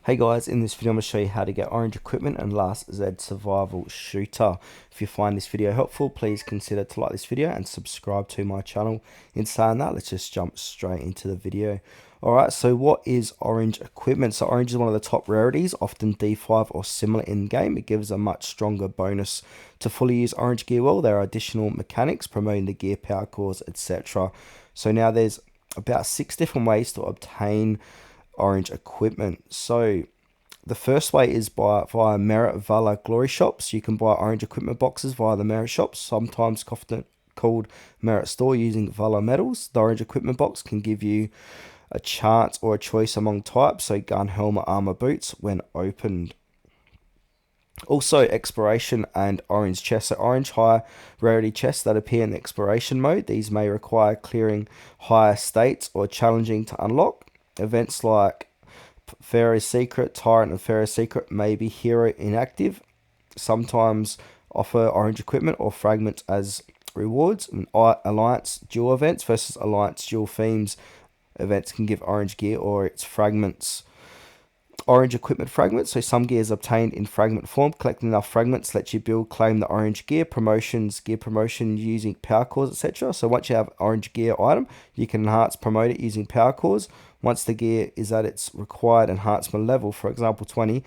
Hey guys, in this video I'm going to show you how to get orange equipment and Last Z survival shooter. If you find this video helpful, please consider to like this video and subscribe to my channel. In saying that, let's just jump straight into the video. Alright, so what is orange equipment? So orange is one of the top rarities, often D5 or similar in game. It gives a much stronger bonus. To fully use orange gear well, there are additional mechanics promoting the gear, power cores, etc. So now there's about 6 different ways to obtain orange equipment. So the first way is via Merit Valor Glory Shops. You can buy orange equipment boxes via the Merit Shops, sometimes often called Merit Store, using Valor medals. The orange equipment box can give you a chance or a choice among types, so gun, helmet, armor, boots, when opened. Also, exploration and orange chests. So orange high rarity chests that appear in exploration mode. These may require clearing higher states or challenging to unlock. Events like Pharaoh's Secret, Tyrant, and Pharaoh's Secret may be hero inactive. Sometimes offer orange equipment or fragments as rewards. And Alliance dual events versus Alliance dual themes events can give orange gear or its fragments. Orange equipment fragments. So some gear is obtained in fragment form. Collecting enough fragments lets you claim the orange gear. Promotions, gear promotion using power cores, etc. So once you have orange gear item, you can enhance, promote it using power cores. Once the gear is at its required enhancement level, for example 20,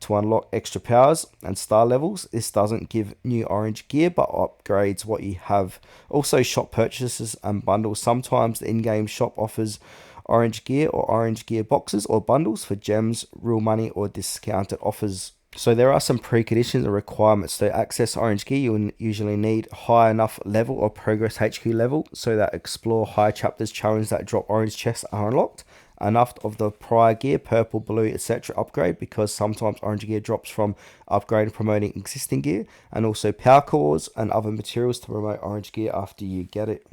to unlock extra powers and star levels. This doesn't give new orange gear but upgrades what you have. Also, shop purchases and bundles. Sometimes the in-game shop offers orange gear or orange gear boxes or bundles for gems, real money, or discounted offers. So there are some preconditions and requirements. To access orange gear, you will usually need high enough level or progress HQ level so that explore high chapters challenge that drop orange chests are unlocked. Enough of the prior gear, purple, blue, etc. upgrade, because sometimes orange gear drops from upgrade promoting existing gear, and also power cores and other materials to promote orange gear after you get it.